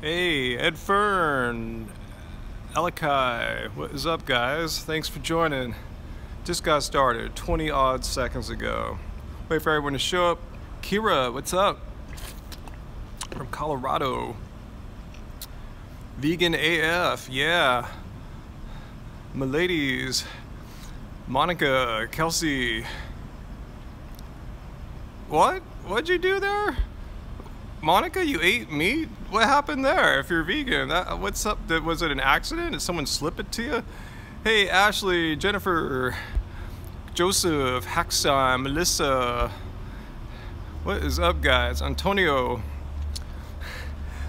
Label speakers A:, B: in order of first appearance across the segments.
A: Hey, Ed Fern, Alakai, what is up, guys? Thanks for joining. Just got started 20 odd seconds ago. Wait for everyone to show up. Kira, what's up? From Colorado. Vegan AF, yeah. Miladies, Monica, Kelsey. What? What'd you do there? Monica, you ate meat? What happened there if you're vegan? What's up? Was it an accident? Did someone slip it to you? Hey, Ashley, Jennifer, Joseph, Haxon, Melissa. What is up, guys? Antonio.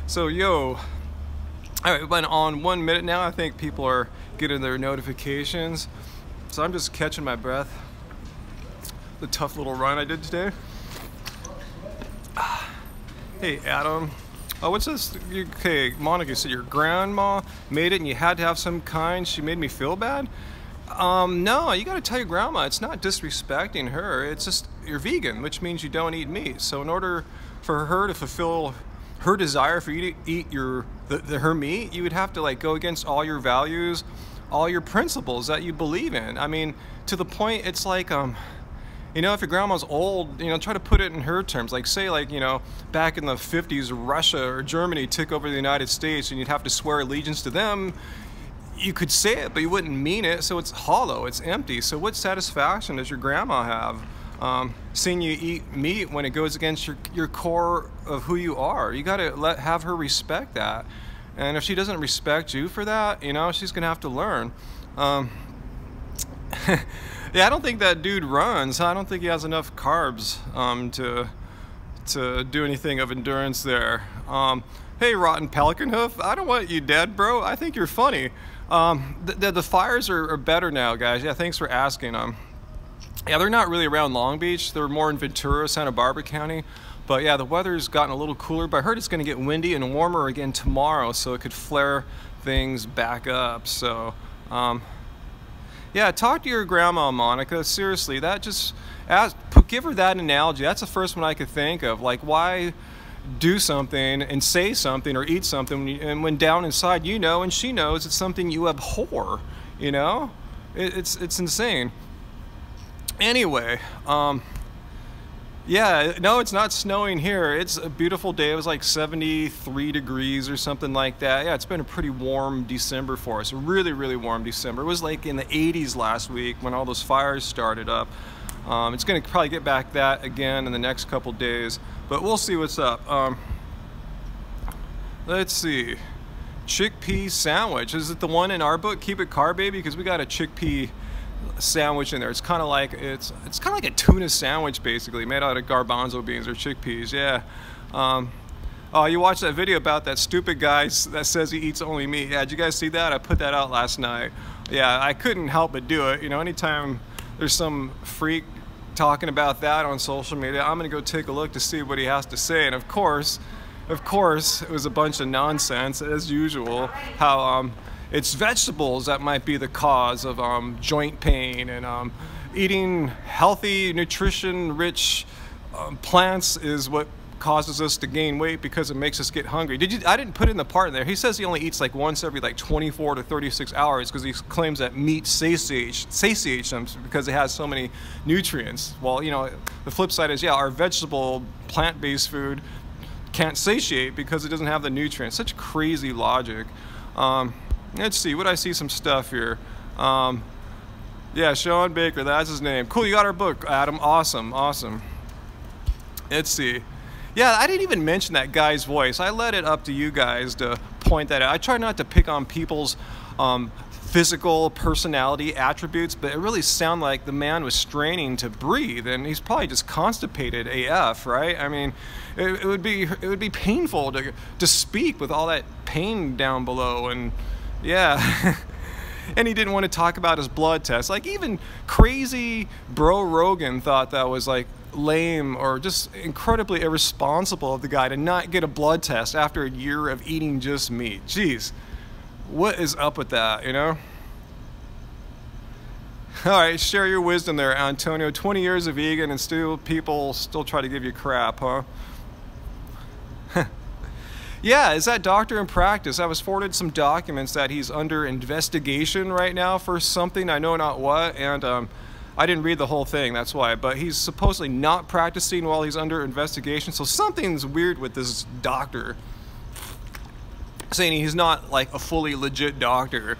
A: So, yo. All right, we've been on 1 minute now. I think people are getting their notifications. So I'm just catching my breath. The tough little run I did today. Hey, Adam. Oh, what's this? Okay, Monica said your grandma made it and you had to have some kind. She made me feel bad. No, you gotta tell your grandma it's not disrespecting her. It's just you're vegan, which means you don't eat meat. So in order for her to fulfill her desire for you to eat her meat, you would have to like go against all your values, all your principles that you believe in. I mean, to the point it's like you know, if your grandma's old, you know, try to put it in her terms. Like, say, like, you know, back in the 50s, Russia or Germany took over the United States and you'd have to swear allegiance to them. You could say it, but you wouldn't mean it, so it's hollow, it's empty. So what satisfaction does your grandma have seeing you eat meat when it goes against your core of who you are? You gotta have her respect that. And if she doesn't respect you for that, you know, she's gonna have to learn. Yeah, I don't think that dude runs. I don't think he has enough carbs to do anything of endurance there. Hey, Rotten Pelican Hoof, I don't want you dead, bro. I think you're funny. The fires are better now, guys. Yeah, thanks for asking. Yeah, they're not really around Long Beach. They're more in Ventura, Santa Barbara County. But yeah, the weather's gotten a little cooler. But I heard it's going to get windy and warmer again tomorrow, so it could flare things back up. So, yeah, talk to your grandma, Monica. Seriously, that just give her that analogy. That's the first one I could think of. Like, why do something and say something or eat something, and when down inside you know and she knows it's something you abhor. You know, it's insane. Anyway, yeah, no, it's not snowing here. It's a beautiful day. It was like 73 degrees or something like that. Yeah, it's been a pretty warm December for us. A really, really warm December. It was like in the 80s last week when all those fires started up. It's going to probably get back that again in the next couple days, but we'll see what's up. Let's see. Chickpea sandwich. Is it the one in our book, Keep It Carb Baby? Because we got a chickpea sandwich in there. It's kind of like a tuna sandwich basically, made out of garbanzo beans or chickpeas. Yeah. Oh, you watched that video about that stupid guy that says he eats only meat? Yeah, did you guys see that? I put that out last night. Yeah, I couldn't help but do it. You know, anytime there's some freak talking about that on social media, I'm gonna go take a look to see what he has to say. And of course, it was a bunch of nonsense as usual. How it's vegetables that might be the cause of joint pain, and eating healthy, nutrition-rich plants is what causes us to gain weight because it makes us get hungry. I didn't put in the part in there. He says he only eats like once every like 24 to 36 hours because he claims that meat satiates him because it has so many nutrients. Well, you know, the flip side is, yeah, our vegetable, plant-based food can't satiate because it doesn't have the nutrients. Such crazy logic. Let's see, I see some stuff here. Yeah, Sean Baker, that's his name. Cool, you got our book, Adam. Awesome, awesome. Let's see. Yeah, I didn't even mention that guy's voice. I let it up to you guys to point that out. I try not to pick on people's physical personality attributes, but it really sounded like the man was straining to breathe, and he's probably just constipated AF, right? I mean, it would be painful to speak with all that pain down below, and yeah. And he didn't want to talk about his blood test. Like, even crazy bro Rogan thought that was like lame or just incredibly irresponsible of the guy to not get a blood test after a year of eating just meat. Jeez, what is up with that, you know? All right, share your wisdom there, Antonio. 20 years of vegan and still people still try to give you crap, huh? Yeah, is that doctor in practice? I was forwarded some documents that he's under investigation right now for something, I know not what, and I didn't read the whole thing, that's why, but he's supposedly not practicing while he's under investigation, so something's weird with this doctor. Saying he's not like a fully legit doctor.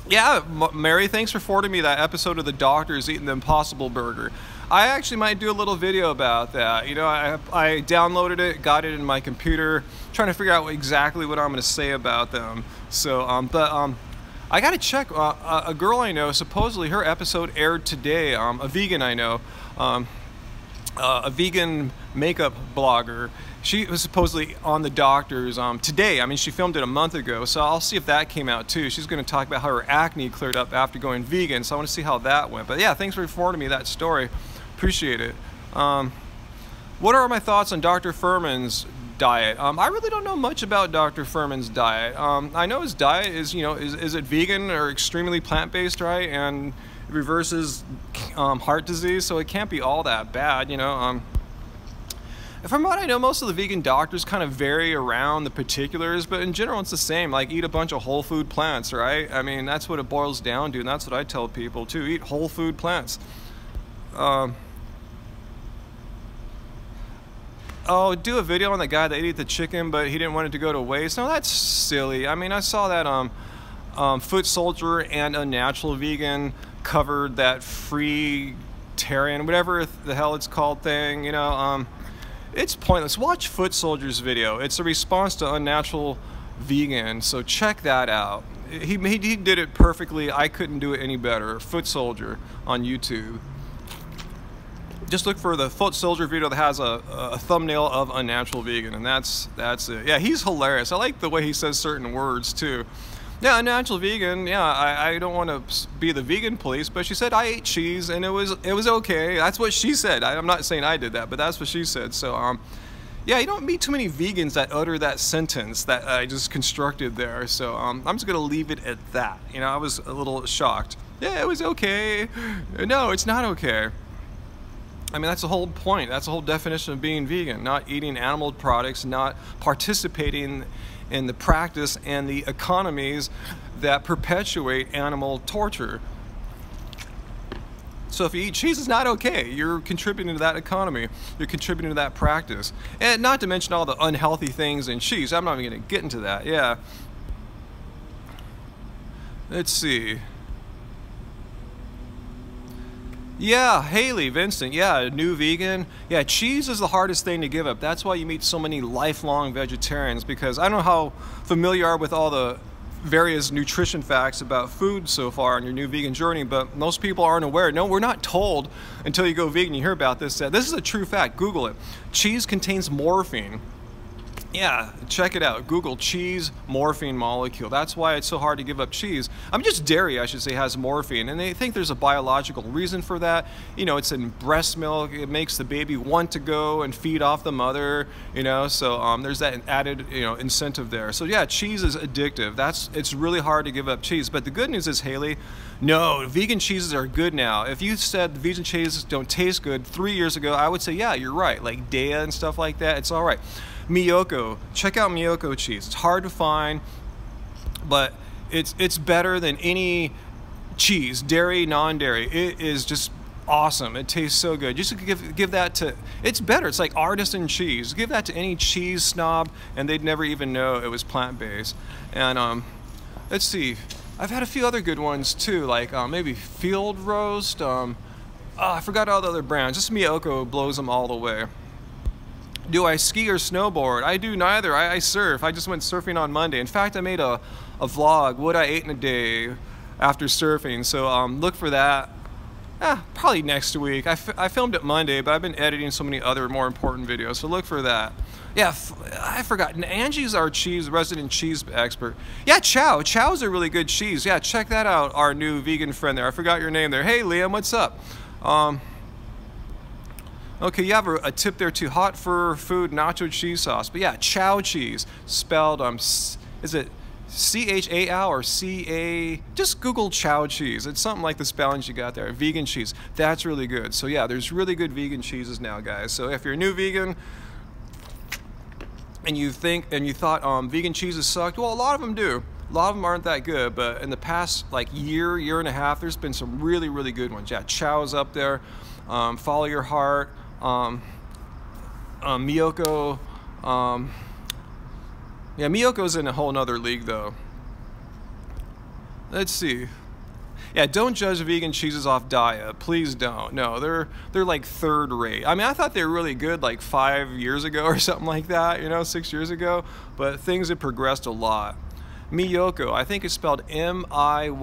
A: Yeah, Mary, thanks for forwarding me that episode of the doctors eating the Impossible Burger. I actually might do a little video about that. You know, I downloaded it, got it in my computer, trying to figure out exactly what I'm going to say about them. So, I got to check. A girl I know, supposedly her episode aired today. A vegan I know, a vegan makeup blogger. She was supposedly on the doctors today. I mean, she filmed it a month ago, so I'll see if that came out too. She's going to talk about how her acne cleared up after going vegan, so I want to see how that went. But yeah, thanks for forwarding me that story. Appreciate it. What are my thoughts on Dr. Fuhrman's diet? I really don't know much about Dr. Fuhrman's diet. I know his diet is, you know, is it vegan or extremely plant-based, right? And it reverses heart disease, so it can't be all that bad, you know. From what I know, most of the vegan doctors kind of vary around the particulars, but in general it's the same. Like, eat a bunch of whole food plants, right? I mean, that's what it boils down to, and that's what I tell people too. Eat whole food plants. Oh, do a video on the guy that ate the chicken, but he didn't want it to go to waste. No, that's silly. I mean, I saw that Foot Soldier and Unnatural Vegan covered that free-tarian, whatever the hell it's called thing, you know. It's pointless. Watch Foot Soldier's video. It's a response to Unnatural Vegan, so check that out. He did it perfectly. I couldn't do it any better. Foot Soldier on YouTube. Just look for the Foot Soldier video that has a thumbnail of Unnatural Vegan, and that's it. Yeah, he's hilarious. I like the way he says certain words too. Yeah, Unnatural Vegan. Yeah, I don't want to be the vegan police, but she said I ate cheese and it was okay. That's what she said. I'm not saying I did that, but that's what she said. So yeah, you don't meet too many vegans that utter that sentence that I just constructed there. So I'm just gonna leave it at that. You know, I was a little shocked. Yeah, it was okay. No, it's not okay. I mean, that's the whole point. That's the whole definition of being vegan. Not eating animal products, not participating in the practice and the economies that perpetuate animal torture. So if you eat cheese, it's not okay. You're contributing to that economy. You're contributing to that practice. And not to mention all the unhealthy things in cheese. I'm not even going to get into that. Yeah. Let's see. Yeah, Haley, Vincent, yeah, new vegan. Yeah, cheese is the hardest thing to give up. That's why you meet so many lifelong vegetarians, because I don't know how familiar you are with all the various nutrition facts about food so far on your new vegan journey, but most people aren't aware. No, we're not told until you go vegan, you hear about this. This is a true fact. Google it. Cheese contains morphine. Yeah, check it out. Google cheese morphine molecule. That's why it's so hard to give up cheese. I mean, just dairy, I should say, has morphine, and they think there's a biological reason for that. You know, it's in breast milk. It makes the baby want to go and feed off the mother. You know, so there's that added, you know, incentive there. So yeah, cheese is addictive. It's really hard to give up cheese. But the good news is, Haley, no, vegan cheeses are good now. If you said vegan cheeses don't taste good 3 years ago, I would say, yeah, you're right. Like Daiya and stuff like that, it's all right. Miyoko, check out Miyoko cheese. It's hard to find, but it's better than any cheese, dairy, non-dairy. It is just awesome. It tastes so good. Just give that to, it's better. It's like artisan cheese. Give that to any cheese snob, and they'd never even know it was plant-based. And let's see, I've had a few other good ones too, like maybe Field Roast. I forgot all the other brands. Just Miyoko blows them all the way. Do I ski or snowboard? I do neither. I surf. I just went surfing on Monday. In fact, I made a vlog, what I ate in a day after surfing. So look for that. Probably next week. I filmed it Monday, but I've been editing so many other more important videos. So look for that. Yeah, I forgot. Angie's our resident cheese expert. Yeah, Chow. Chow's a really good cheese. Yeah, check that out, our new vegan friend there. I forgot your name there. Hey, Liam, what's up? Okay, you have a tip there too. Hot for food nacho cheese sauce. But yeah, Chow cheese, spelled is it C-H-A-L or C-A? Just Google Chow cheese. It's something like the spellings you got there. Vegan cheese. That's really good. So yeah, there's really good vegan cheeses now, guys. So if you're a new vegan, and you thought vegan cheeses sucked. Well, a lot of them do. A lot of them aren't that good, but in the past like year and a half, there's been some really, really good ones. Yeah, Chow's up there, Follow Your Heart, Miyoko. Yeah, Miyoko's in a whole nother league though. Let's see. Yeah, don't judge vegan cheeses off diet. Please don't. No, they're like third rate. I mean, I thought they were really good like 5 years ago or something like that, you know, 6 years ago, but things have progressed a lot. Miyoko, I think it's spelled M-I-Y-O-K-O,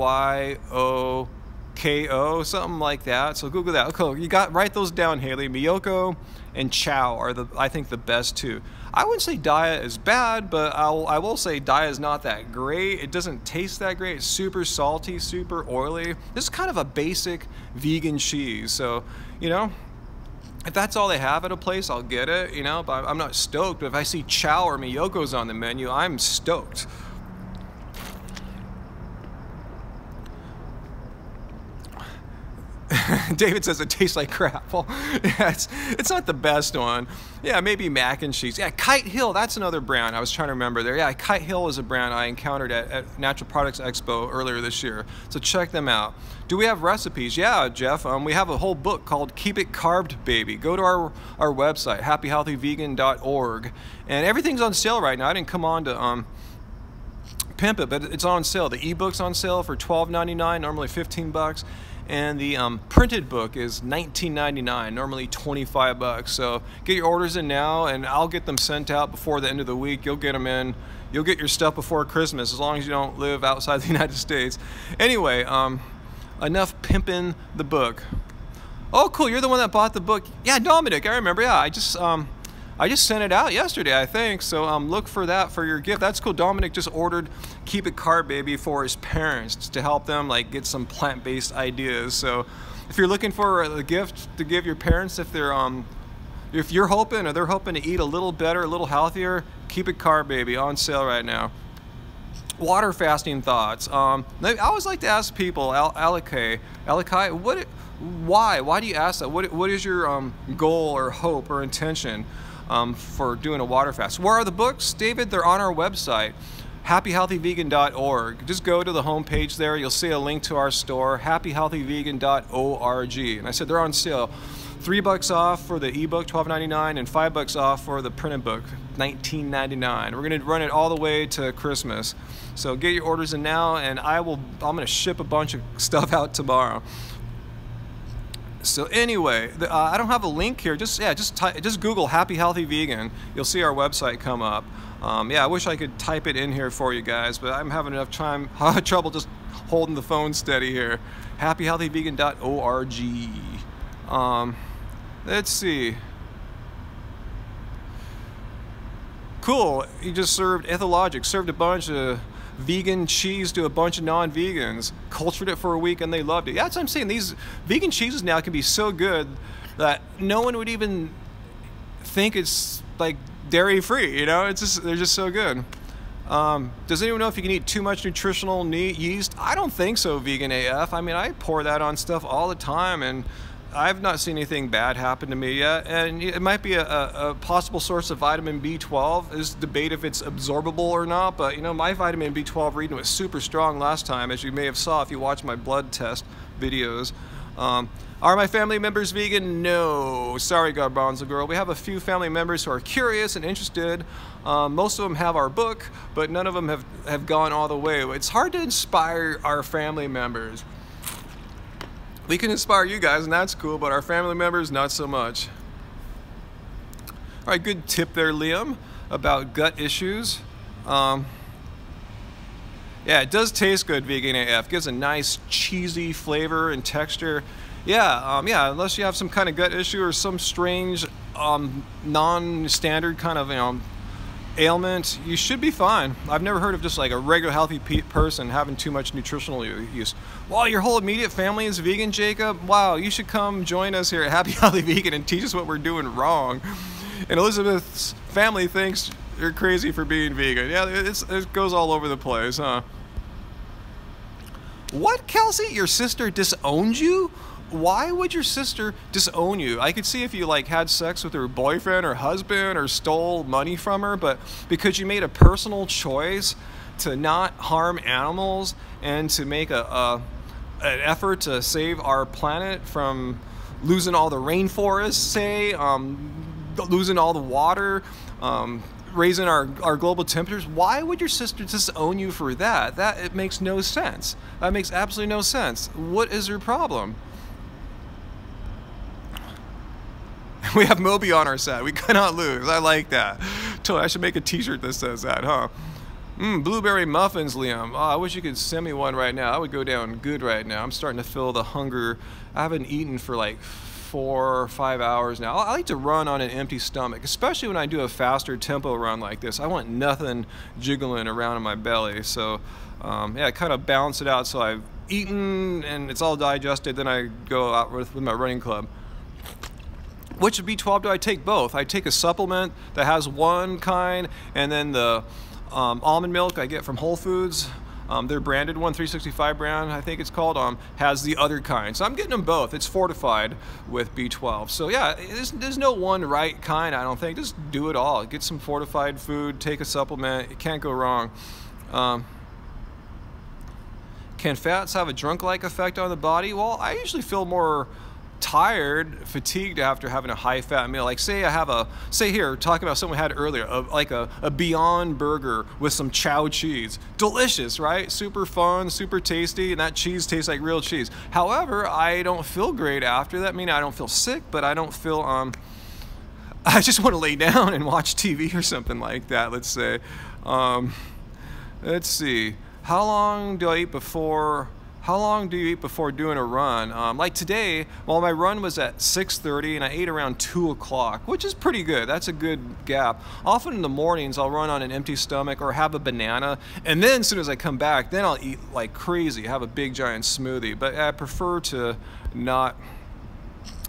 A: something like that. So Google that. Okay, write those down, Haley. Miyoko and Chow are I think the best two. I wouldn't say Daiya is bad, but I will say Daiya is not that great. It doesn't taste that great. It's super salty, super oily. This is kind of a basic vegan cheese. So, you know, if that's all they have at a place, I'll get it, you know, but I'm not stoked. But if I see Chow or Miyoko's on the menu, I'm stoked. David says it tastes like crap. Well, yeah, it's not the best one. Yeah, maybe mac and cheese. Yeah, Kite Hill, that's another brand I was trying to remember there. Yeah, Kite Hill is a brand I encountered at Natural Products Expo earlier this year. So check them out. Do we have recipes? Yeah, Jeff, we have a whole book called Keep It Carved, Baby. Go to our website, happyhealthyvegan.org, and everything's on sale right now. I didn't come on to pimp it, but it's on sale. The ebook's on sale for $12.99, normally $15. And the printed book is $19.99, normally $25. So get your orders in now, and I'll get them sent out before the end of the week. You'll get them in. You'll get your stuff before Christmas, as long as you don't live outside the United States. Anyway, enough pimping the book. Oh, cool! You're the one that bought the book. Yeah, Dominic, I remember. Yeah, I just sent it out yesterday, I think. So look for that for your gift. That's cool. Dominic just ordered Keep It Carb, Baby for his parents to help them like get some plant-based ideas. So if you're looking for a gift to give your parents, if you're hoping or they're hoping to eat a little better, a little healthier, Keep It Carb, Baby on sale right now. Water fasting thoughts. I always like to ask people, Alakai, why do you ask that? What is your goal or hope or intention for doing a water fast? Where are the books, David? They're on our website, happyhealthyvegan.org. Just go to the homepage there. You'll see a link to our store, happyhealthyvegan.org. And I said they're on sale. $3 off for the ebook, $12.99, and $5 off for the printed book, $19.99. We're going to run it all the way to Christmas. So get your orders in now, and I'm going to ship a bunch of stuff out tomorrow. So anyway, I don't have a link here. Just Google Happy Healthy Vegan. You'll see our website come up. Yeah, I wish I could type it in here for you guys, but I'm having enough trouble just holding the phone steady here. happyhealthyvegan.org. Let's see. Cool. You just served Ethologic. Served a bunch of vegan cheese to a bunch of non-vegans, cultured it for a week, and they loved it. Yeah, that's what I'm saying. These vegan cheeses now can be so good that no one would even think it's like dairy-free, you know? They're just so good. Does anyone know if you can eat too much nutritional yeast? I don't think so, Vegan AF. I mean, I pour that on stuff all the time, and I've not seen anything bad happen to me yet, and it might be a possible source of vitamin B12. There's debate if it's absorbable or not, but you know, my vitamin B12 reading was super strong last time, as you may have saw if you watched my blood test videos. Are my family members vegan? No. Sorry, Garbanzo Girl. We have a few family members who are curious and interested. Most of them have our book, but none of them have gone all the way. It's hard to inspire our family members. We can inspire you guys, and that's cool, but our family members, not so much. All right, good tip there, Liam, about gut issues. Yeah, it does taste good, Vegan AF. Gives a nice cheesy flavor and texture. Yeah, yeah, unless you have some kind of gut issue or some strange non-standard kind of ailment, you should be fine. I've never heard of just like a regular healthy person having too much nutritional use. Wow, your whole immediate family is vegan, Jacob? Wow, you should come join us here at Happy Healthy Vegan and teach us what we're doing wrong. And Elizabeth's family thinks you're crazy for being vegan. Yeah, it goes all over the place, huh? What, Kelsey? Your sister disowned you? why would your sister disown you? I could see if you like had sex with her boyfriend or husband or stole money from her, but because you made a personal choice to not harm animals and to make an effort to save our planet from losing all the rainforests, say, losing all the water, raising our global temperatures, why would your sister disown you for that? It makes no sense. That makes absolutely no sense. What is your problem? We have Moby on our side. We cannot lose. I like that. Totally, I should make a t-shirt that says that, huh? Blueberry muffins, Liam. Oh, I wish you could send me one right now. I would go down good right now. I'm starting to feel the hunger. I haven't eaten for like 4 or 5 hours now. I like to run on an empty stomach, especially when I do a faster tempo run like this. I want nothing jiggling around in my belly. So, yeah, kind of balance it out. So I've eaten and it's all digested. Then I go out with my running club. Which B12 do I take? Both. I take a supplement that has one kind, and then the almond milk I get from Whole Foods. Their branded one, 365 brand, I think it's called, has the other kind. So I'm getting them both. It's fortified with B12. So yeah, there's no one right kind, I don't think. Just do it all. Get some fortified food, take a supplement. It can't go wrong. Can fats have a drunk-like effect on the body? Well, I usually feel more tired, fatigued after having a high-fat meal. Like say here, talking about something we had earlier, like a Beyond Burger with some chow cheese. Delicious, right? Super fun, super tasty, and that cheese tastes like real cheese. However, I don't feel great after that. I mean, I don't feel sick, but I don't feel, I just want to lay down and watch TV or something like that, let's say. Let's see. How long do you eat before doing a run? Like today, well, my run was at 6:30 and I ate around 2 o'clock, which is pretty good. That's a good gap. Often in the mornings, I'll run on an empty stomach or have a banana, and then as soon as I come back, then I'll eat like crazy, have a big giant smoothie. But I prefer to not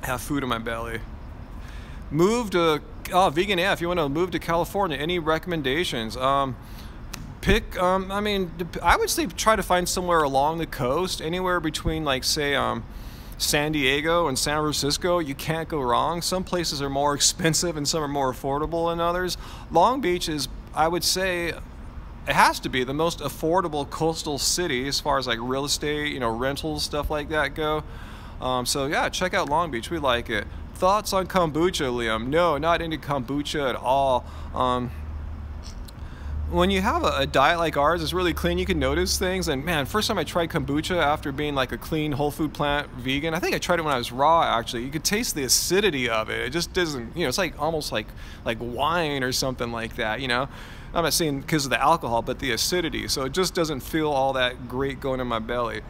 A: have food in my belly. Move to, Vegan AF, you want to move to California, any recommendations? Pick, I mean, I would say try to find somewhere along the coast, anywhere between, like, say, San Diego and San Francisco. You can't go wrong. Some places are more expensive and some are more affordable than others. Long Beach is, I would say, it has to be the most affordable coastal city as far as, like, real estate, you know, rentals, stuff like that go. So, yeah, check out Long Beach. We like it. Thoughts on kombucha, Liam? No, not into kombucha at all. When you have a diet like ours, it's really clean, you can notice things. And man, first time I tried kombucha after being like a clean whole food plant vegan, I think I tried it when I was raw actually. You could taste the acidity of it. It just doesn't, you know, it's like almost like wine or something like that, you know. I'm not saying because of the alcohol, but the acidity. So it just doesn't feel all that great going in my belly.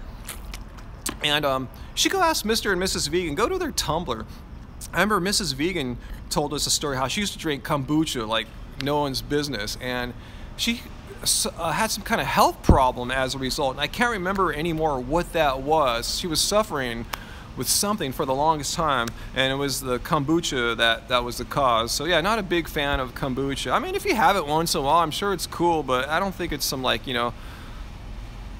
A: And you should go ask Mr. and Mrs. Vegan. Go to their Tumblr. I remember Mrs. Vegan told us a story how she used to drink kombucha like no one's business, and she had some kind of health problem as a result, and I can't remember anymore what that was. She was suffering with something for the longest time, and it was the kombucha that was the cause. So yeah, not a big fan of kombucha. I mean, if you have it once in a while, I'm sure it's cool, but I don't think it's some, like, you know,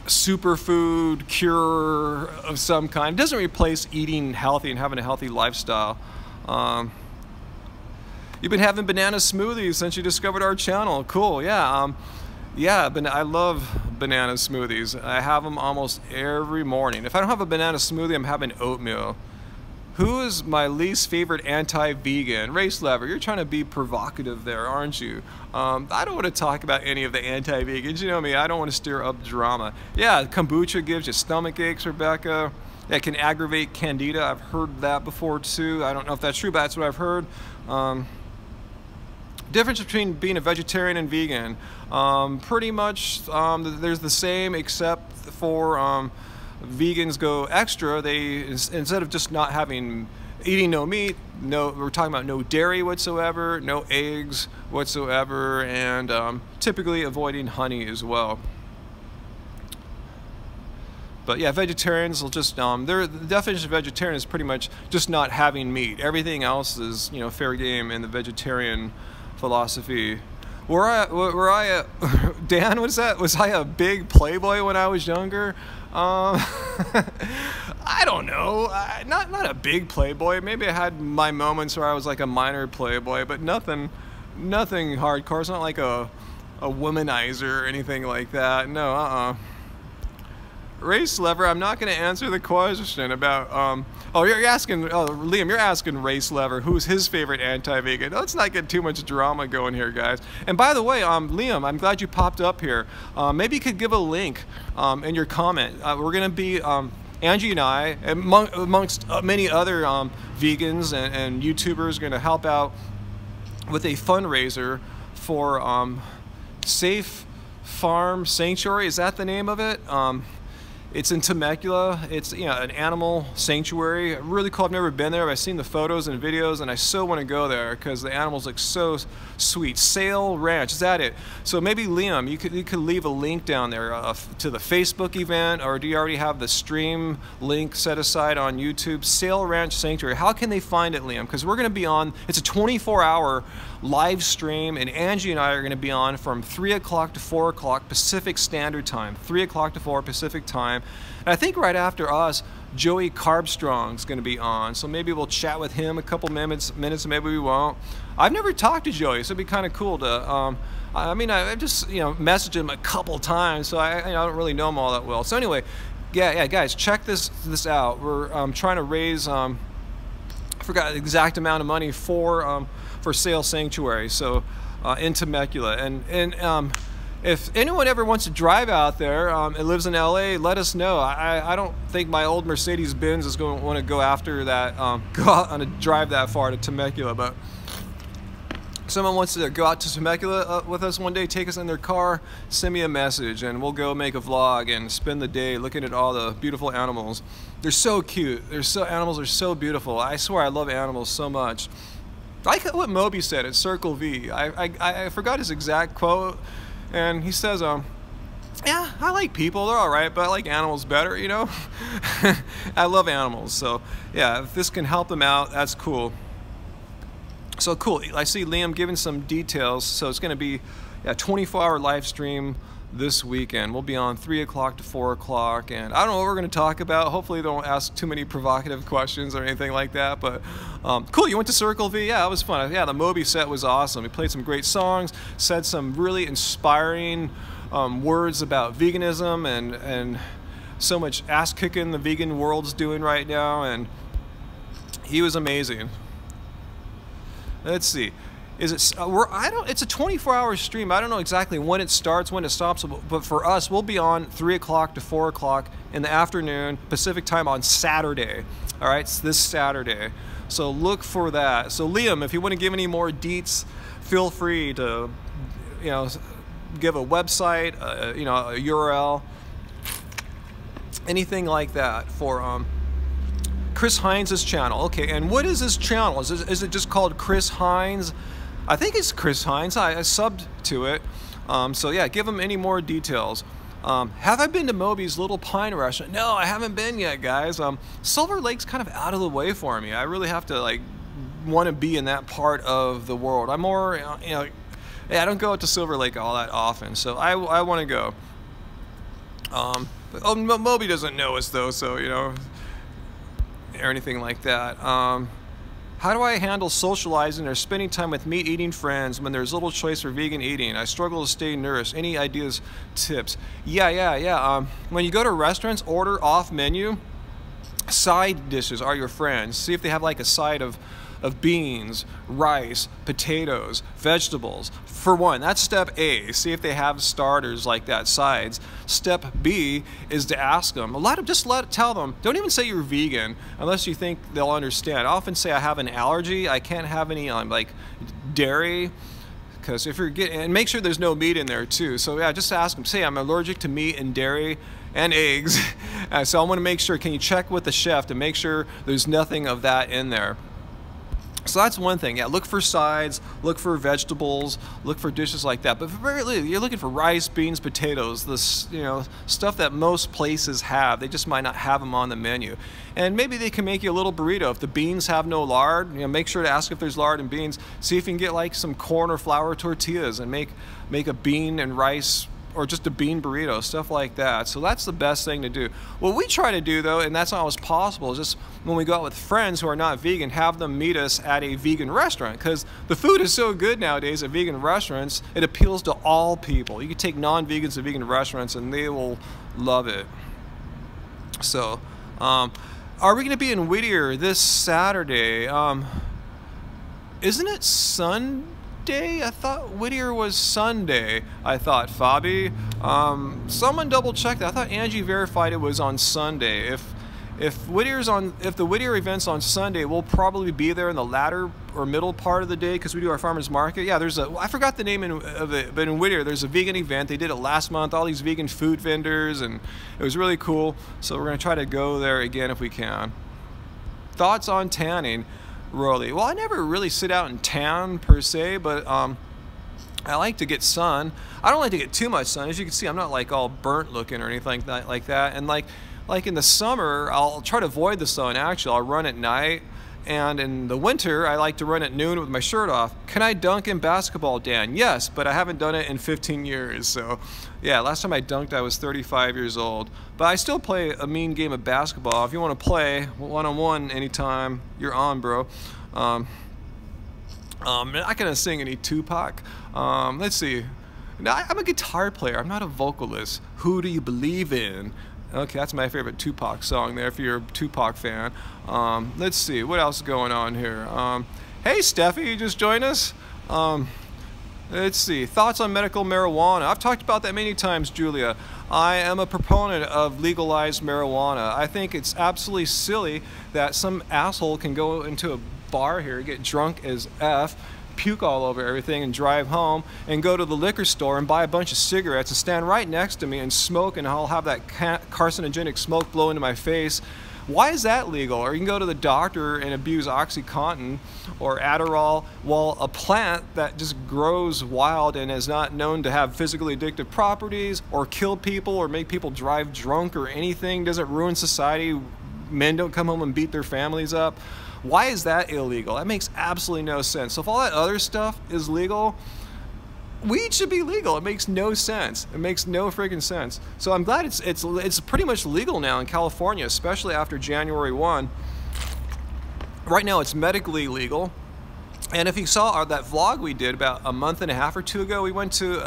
A: superfood cure of some kind. It doesn't replace eating healthy and having a healthy lifestyle. You've been having banana smoothies since you discovered our channel. Cool, yeah. Yeah, I love banana smoothies. I have them almost every morning. If I don't have a banana smoothie, I'm having oatmeal. Who is my least favorite anti-vegan? Race Lever, you're trying to be provocative there, aren't you? I don't want to talk about any of the anti-vegans. You know me, I don't want to stir up drama. Yeah, kombucha gives you stomach aches, Rebecca. That can aggravate candida. I've heard that before too. I don't know if that's true, but that's what I've heard. Difference between being a vegetarian and vegan, pretty much there's the same, except for vegans go extra. They, instead of just not eating no meat, we're talking about no dairy whatsoever, no eggs whatsoever, and typically avoiding honey as well. But yeah, vegetarians will just, the definition of vegetarian is pretty much just not having meat. Everything else is, you know, fair game in the vegetarian philosophy. Dan, what's that? Was I a big playboy when I was younger? I I don't know. Not a big playboy. Maybe I had my moments where I was like a minor playboy, but nothing hardcore. It's not like a womanizer or anything like that. No, Race Lever, I'm not going to answer the question about, oh, you're asking, Liam, you're asking Race Lever, who's his favorite anti-vegan. Let's not get too much drama going here, guys. And by the way, Liam, I'm glad you popped up here. Maybe you could give a link in your comment. We're going to be, Angie and I, amongst many other vegans and YouTubers, going to help out with a fundraiser for Safe Farm Sanctuary. Is that the name of it? It's in Temecula. It's, you know, an animal sanctuary. Really cool. I've never been there. I've seen the photos and videos, and I so want to go there because the animals look so sweet. Sail Ranch, is that it? So maybe Liam, you could leave a link down there to the Facebook event, or do you already have the stream link set aside on YouTube? Sail Ranch Sanctuary. How can they find it, Liam? Because we're going to be on. It's a 24-hour live stream, and Angie and I are going to be on from 3 o'clock to 4 o'clock Pacific Standard Time. 3 o'clock to 4 Pacific Time. And I think right after us, Joey Carbstrong's going to be on, so maybe we'll chat with him a couple minutes, maybe we won't. I've never talked to Joey, so it'd be kind of cool to, I mean, I just, you know, messaged him a couple times, so I don't really know him all that well. So anyway, yeah, guys, check this out. We're trying to raise, I forgot the exact amount of money for Sail Sanctuary, so in Temecula, and if anyone ever wants to drive out there and lives in LA, let us know. I don't think my old Mercedes-Benz is going to want to go after that, go out on a drive that far to Temecula, but if someone wants to go out to Temecula with us one day, take us in their car, send me a message, and we'll go make a vlog and spend the day looking at all the beautiful animals. They're so cute. Animals are so beautiful. I swear I love animals so much. I like what Moby said at Circle V. I forgot his exact quote. And he says, yeah, I like people, they're all right, but I like animals better, you know? I love animals, so yeah, if this can help them out, that's cool. So cool, I see Liam giving some details, so it's going to be a 24-hour live stream this weekend. We'll be on 3 o'clock to 4 o'clock, and I don't know what we're going to talk about. Hopefully they don't ask too many provocative questions or anything like that, but cool. You went to Circle V? Yeah, it was fun. Yeah, the Moby set was awesome. We played some great songs, said some really inspiring words about veganism and so much ass-kicking the vegan world's doing right now, and he was amazing. Let's see. Is it? It's a 24-hour stream. I don't know exactly when it starts, when it stops, but for us, we'll be on 3 o'clock to 4 o'clock in the afternoon Pacific time on Saturday. All right, it's this Saturday. So look for that. So Liam, if you want to give any more deets, feel free to, you know, give a website, you know, a URL, anything like that for Chris Hines' channel. Okay, and what is his channel? Is it just called Chris Hines? I think it's Chris Hines. I subbed to it. So yeah, give him any more details. Have I been to Moby's Little Pine Restaurant? No, I haven't been yet, guys. Silver Lake's kind of out of the way for me. I really have to like want to be in that part of the world. I'm more, you know, I don't go out to Silver Lake all that often, so I want to go. But, Moby doesn't know us though, so you know, or anything like that. How do I handle socializing or spending time with meat-eating friends when there's little choice for vegan eating? I struggle to stay nourished. Any ideas, tips? Yeah. When you go to restaurants, order off menu. Side dishes are your friends. See if they have like a side of beans, rice, potatoes, vegetables. For one, that's step A. See if they have starters like that, sides. Step B is to ask them. Tell them. Don't even say you're vegan unless you think they'll understand. I often say I have an allergy. I can't have any like dairy, because if you're getting, and make sure there's no meat in there too. So yeah, just ask them. Say I'm allergic to meat and dairy and eggs. So I want to make sure. Can you check with the chef to make sure there's nothing of that in there? So that's one thing. Yeah, look for sides, look for vegetables, look for dishes like that. But really, you're looking for rice, beans, potatoes, this, you know, stuff that most places have. They just might not have them on the menu. And maybe they can make you a little burrito. If the beans have no lard, you know, make sure to ask if there's lard in beans. See if you can get like some corn or flour tortillas and make a bean and rice or just a bean burrito, stuff like that. So that's the best thing to do. What we try to do, though, and that's not always possible, is just when we go out with friends who are not vegan, have them meet us at a vegan restaurant, because the food is so good nowadays at vegan restaurants, it appeals to all people. You can take non-vegans to vegan restaurants and they will love it. So, are we going to be in Whittier this Saturday? Isn't it Sunday? I thought Whittier was Sunday. I thought, Fabi. Someone double check that. I thought Angie verified it was on Sunday. If the Whittier event's on Sunday, we'll probably be there in the latter or middle part of the day because we do our farmers market. Yeah, I forgot the name of it, but in Whittier there's a vegan event. They did it last month. All these vegan food vendors, and it was really cool. So we're gonna try to go there again if we can. Thoughts on tanning? Really? Well, I never really sit out and tan per se, but I like to get sun. I don't like to get too much sun. As you can see, I'm not like all burnt looking or anything like that. And like in the summer, I'll try to avoid the sun. Actually, I'll run at night. And in the winter, I like to run at noon with my shirt off. Can I dunk in basketball, Dan? Yes, but I haven't done it in 15 years. So, yeah, last time I dunked, I was 35 years old. But I still play a mean game of basketball. If you want to play one-on-one anytime, you're on, bro. I'm not going to sing any Tupac. Let's see. Now, I'm a guitar player. I'm not a vocalist. Who do you believe in? Okay, that's my favorite Tupac song there, if you're a Tupac fan. Let's see, what else is going on here? Hey, Steffi, you just joined us? Let's see, thoughts on medical marijuana. I've talked about that many times, Julia. I am a proponent of legalized marijuana. I think it's absolutely silly that some asshole can go into a bar here, get drunk as F, puke all over everything and drive home and go to the liquor store and buy a bunch of cigarettes and stand right next to me and smoke, and I'll have that carcinogenic smoke blow into my face. Why is that legal? Or you can go to the doctor and abuse OxyContin or Adderall, while a plant that just grows wild and is not known to have physically addictive properties or kill people or make people drive drunk or anything, doesn't ruin society, men don't come home and beat their families up. Why is that illegal? That makes absolutely no sense. So if all that other stuff is legal, weed should be legal. It makes no sense. It makes no freaking sense. So I'm glad it's pretty much legal now in California, especially after January 1. Right now it's medically legal. And if you saw that vlog we did about a month and a half or two ago, we went to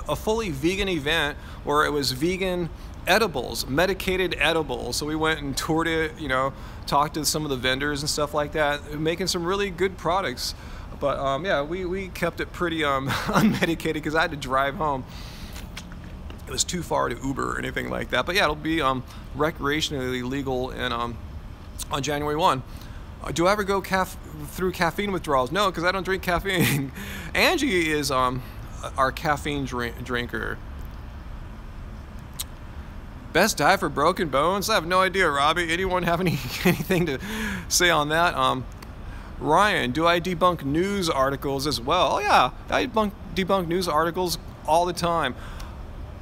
A: a fully vegan event where it was vegan edibles, medicated edibles. So we went and toured it, you know, talked to some of the vendors and stuff like that, making some really good products. But yeah, we kept it pretty unmedicated because I had to drive home. It was too far to Uber or anything like that. But yeah, it'll be recreationally legal in, on January 1. Do I ever go through caffeine withdrawals? No, because I don't drink caffeine. Angie is our caffeine drinker. Best diet for broken bones? I have no idea, Robbie. Anyone have anything to say on that? Ryan, do I debunk news articles as well? Oh yeah, I debunk news articles all the time.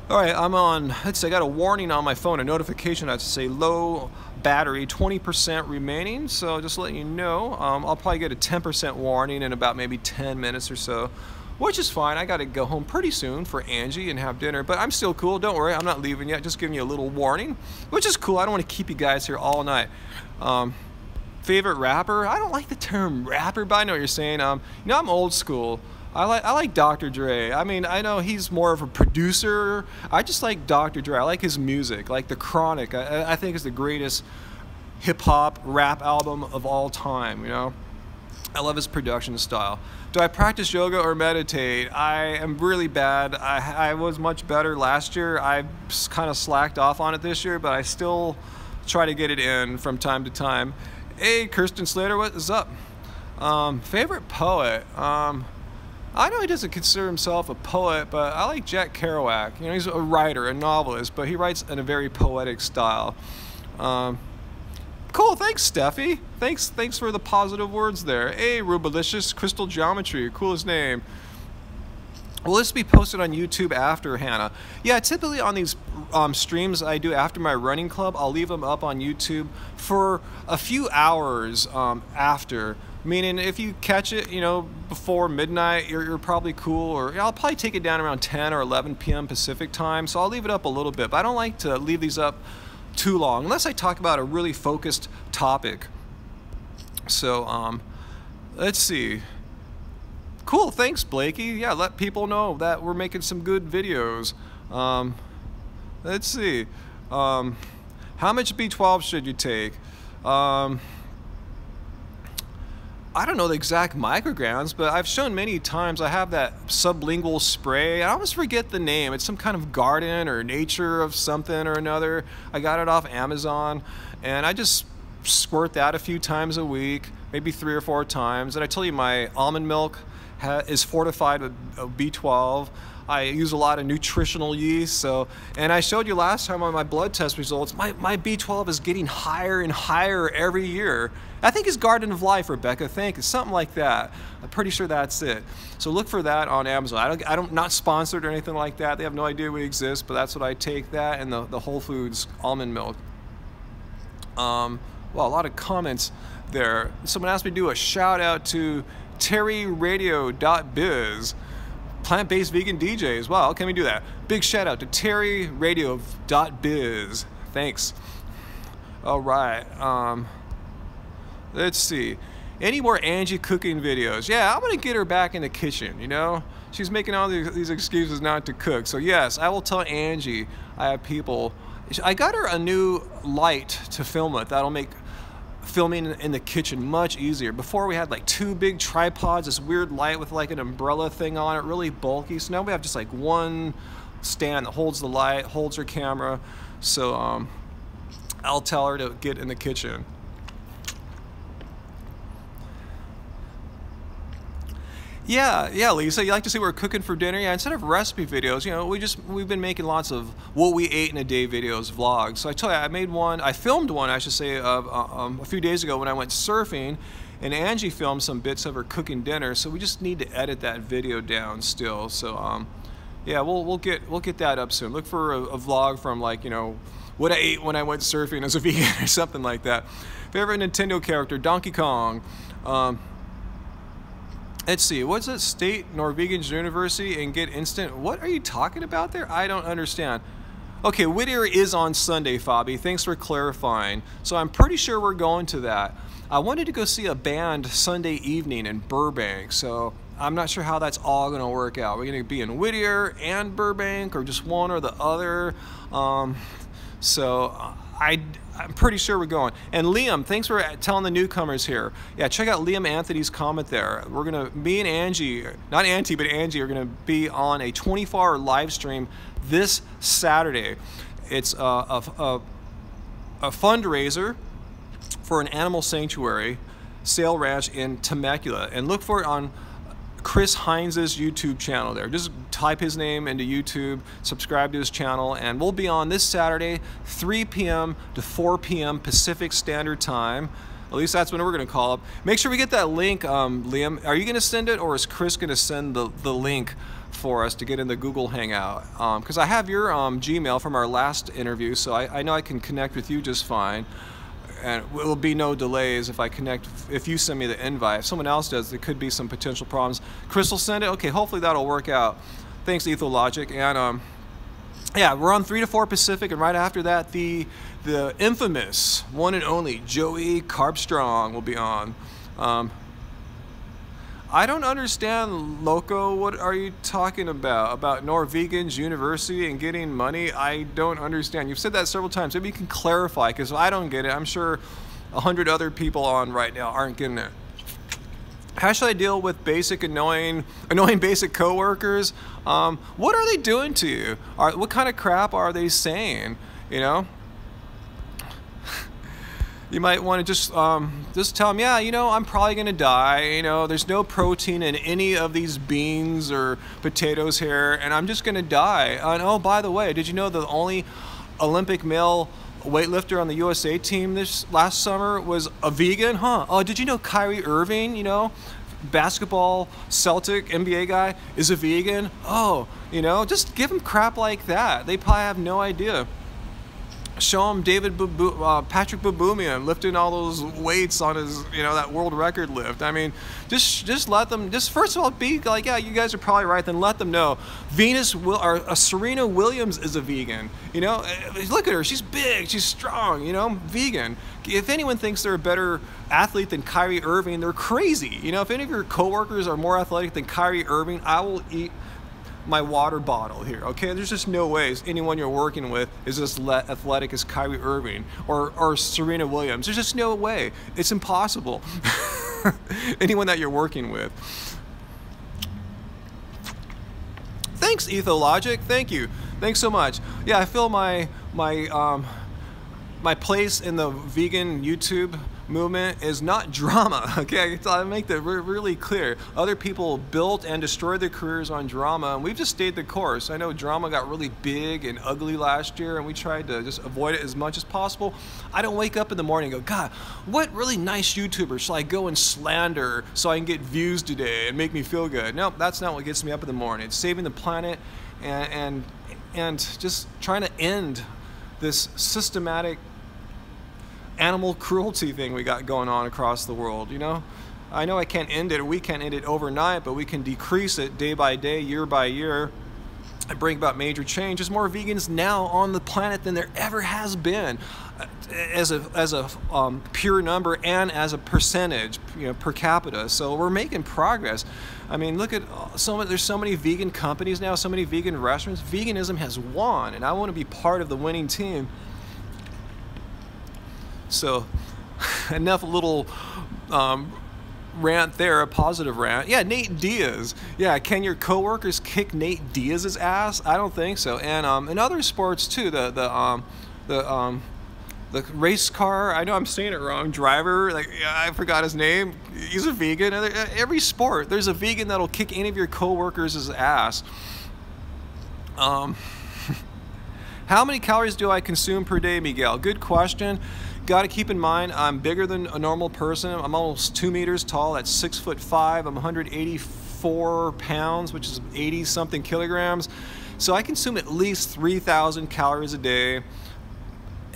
A: All right, I'm on, let's see, I got a warning on my phone, a notification that say low battery, 20% remaining. So just letting you know, I'll probably get a 10% warning in about maybe 10 minutes or so, which is fine. I got to go home pretty soon for Angie and have dinner, but I'm still cool. Don't worry, I'm not leaving yet. Just giving you a little warning, which is cool. I don't want to keep you guys here all night. Favorite rapper? I don't like the term rapper, but I know what you're saying. You know, I'm old school. I like Dr. Dre. I mean, I know he's more of a producer. I just like Dr. Dre. I like his music. Like The Chronic, I think is the greatest hip-hop rap album of all time, you know? I love his production style. Do I practice yoga or meditate? I am really bad. I was much better last year. I kind of slacked off on it this year, but I still try to get it in from time to time. Hey, Kirsten Slater, what is up? Favorite poet? I know he doesn't consider himself a poet, but I like Jack Kerouac. You know, he's a writer, a novelist, but he writes in a very poetic style. Cool, thanks, Steffi. Thanks for the positive words there. Hey, Rubalicious, Crystal Geometry, coolest name. Will this be posted on YouTube after, Hannah? Yeah, typically on these streams I do after my running club, I'll leave them up on YouTube for a few hours after. Meaning, if you catch it, you know, before midnight, you're probably cool. Or I'll probably take it down around 10 or 11 p.m. Pacific time. So I'll leave it up a little bit. But I don't like to leave these up too long, unless I talk about a really focused topic. So, let's see. Cool, thanks, Blakey. Yeah, let people know that we're making some good videos. Let's see. How much B12 should you take? I don't know the exact micrograms, but I've shown many times. I have that sublingual spray. I always forget the name. It's some kind of garden or nature of something or another. I got it off Amazon, and I just squirt that a few times a week, maybe 3 or 4 times. And I tell you, my almond milk is fortified with B12. I use a lot of nutritional yeast. And I showed you last time on my blood test results, my B12 is getting higher and higher every year. I think it's Garden of Life, Rebecca. Thank you. Something like that. I'm pretty sure that's it. So look for that on Amazon. I don't not sponsored or anything like that. They have no idea we exist, but that's what I take, that and the Whole Foods almond milk. Well, a lot of comments there. Someone asked me to do a shout out to terryradio.biz. Plant-based vegan DJs. Wow, can we do that? Big shout out to terryradio.biz. Thanks. All right. Let's see. Any more Angie cooking videos? Yeah, I'm gonna get her back in the kitchen. You know, she's making all these excuses not to cook. So yes, I will tell Angie. I have people. I got her a new light to film with. That'll make filming in the kitchen much easier. Before we had like 2 big tripods, this weird light with like an umbrella thing on it, really bulky. So now we have just like one stand that holds the light, holds her camera. So I'll tell her to get in the kitchen. Yeah, Lisa, you like to see what we're cooking for dinner? Yeah, instead of recipe videos, you know, we've been making lots of what we ate in a day videos, vlogs. So I tell you, I filmed one, I should say, a few days ago when I went surfing, and Angie filmed some bits of her cooking dinner. So we just need to edit that video down still. So yeah, we'll get that up soon. Look for a vlog from, like, you know, what I ate when I went surfing as a vegan or something like that. Favorite Nintendo character, Donkey Kong. Let's see, what's it? State Norwegians University and get instant. What are you talking about there? I don't understand. Okay, Whittier is on Sunday, Fabi. Thanks for clarifying. So I'm pretty sure we're going to that. I wanted to go see a band Sunday evening in Burbank, so I'm not sure how that's all going to work out. We're going to be in Whittier and Burbank, or just one or the other. I'm pretty sure we're going. And Liam, thanks for telling the newcomers here. Yeah, check out Liam Anthony's comment there. Me and Angie, not Auntie, but Angie, are gonna be on a 24-hour live stream this Saturday. It's a fundraiser for an animal sanctuary, Sail Ranch in Temecula, and look for it on Chris Heinz's YouTube channel there. Just type his name into YouTube, subscribe to his channel, and we'll be on this Saturday, 3 p.m. to 4 p.m. Pacific Standard Time. At least that's when we're going to call up. Make sure we get that link, Liam. Are you going to send it, or is Chris going to send the link for us to get in the Google Hangout? Because I have your Gmail from our last interview, so I know I can connect with you just fine. And it will be no delays if you send me the invite. If someone else does, there could be some potential problems. Chris will send it? Okay, hopefully that'll work out. Thanks, Ethologic. And yeah, we're on 3 to 4 Pacific, and right after that, the infamous one and only Joey Carbstrong will be on. I don't understand, Loco. What are you talking about? About Norwegians University and getting money? I don't understand. You've said that several times. Maybe you can clarify, because I don't get it. I'm sure 100 other people on right now aren't getting it. How should I deal with annoying basic coworkers? What are they doing to you? What kind of crap are they saying? You know? You might want to just tell them, yeah, you know, I'm probably going to die. You know, there's no protein in any of these beans or potatoes here, and I'm just going to die. And oh, by the way, did you know the only Olympic male weightlifter on the USA team this last summer was a vegan? Huh? Oh, did you know Kyrie Irving, you know, basketball Celtic NBA guy, is a vegan? Oh, you know, just give them crap like that. They probably have no idea. Show him Patrick Baboumian lifting all those weights on his, that world record lift. I mean, just let them, just first of all, be like, yeah, you guys are probably right. Then let them know Serena Williams is a vegan. Look at her. She's big. She's strong. Vegan. If anyone thinks they're a better athlete than Kyrie Irving, they're crazy. If any of your coworkers are more athletic than Kyrie Irving, I will eat my water bottle here, okay? There's just no ways anyone you're working with is as athletic as Kyrie Irving or Serena Williams. There's just no way. It's impossible. Anyone that you're working with. Thanks, EthoLogic. Thank you. Thanks so much. Yeah, I feel my place in the vegan YouTube movement is not drama, okay? I make that really clear. Other people built and destroyed their careers on drama, and we've just stayed the course. I know drama got really big and ugly last year, and we tried to just avoid it as much as possible. I don't wake up in the morning and go, God, what really nice YouTuber should I go and slander so I can get views today and make me feel good? Nope, that's not what gets me up in the morning. It's saving the planet and just trying to end this systematic animal cruelty thing we got going on across the world. I know I can't end it, or we can't end it overnight, but we can decrease it day by day, year by year, and bring about major change. There's more vegans now on the planet than there ever has been, as a pure number and as a percentage, per capita. So we're making progress. I mean, look at there's so many vegan companies now, so many vegan restaurants. Veganism has won, and I want to be part of the winning team. So, enough little rant there, a positive rant. Yeah, Nate Diaz. Yeah, can your coworkers kick Nate Diaz's ass? I don't think so. And in other sports too, the race car, I know I'm saying it wrong, driver, I forgot his name. He's a vegan. Every sport, there's a vegan that'll kick any of your coworkers' ass. How many calories do I consume per day, Miguel? Good question. Got to keep in mind, I'm bigger than a normal person. I'm almost 2 meters tall. That's 6'5". I'm 184 pounds, which is 80-something kilograms. So I consume at least 3,000 calories a day.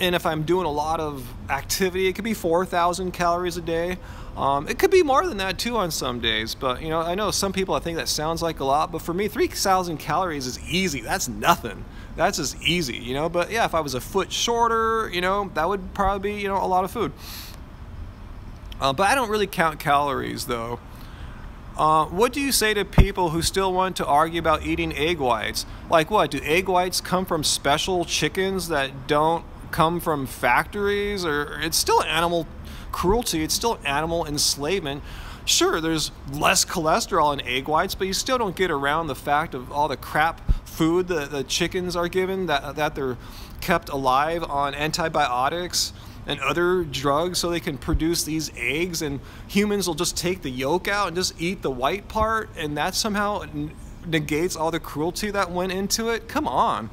A: And if I'm doing a lot of activity, it could be 4,000 calories a day. It could be more than that too on some days. But I know some people, I think that sounds like a lot. But for me, 3,000 calories is easy. That's nothing. That's just easy, But yeah, if I was a foot shorter, that would probably be, a lot of food. But I don't really count calories, though. What do you say to people who still want to argue about eating egg whites? Like what? Do egg whites come from special chickens that don't come from factories? Or it's still animal cruelty. It's still animal enslavement. Sure, there's less cholesterol in egg whites, but you still don't get around the fact of all the crap food the chickens are given, that they're kept alive on antibiotics and other drugs so they can produce these eggs, and humans will just take the yolk out and just eat the white part, and that somehow negates all the cruelty that went into it. Come on.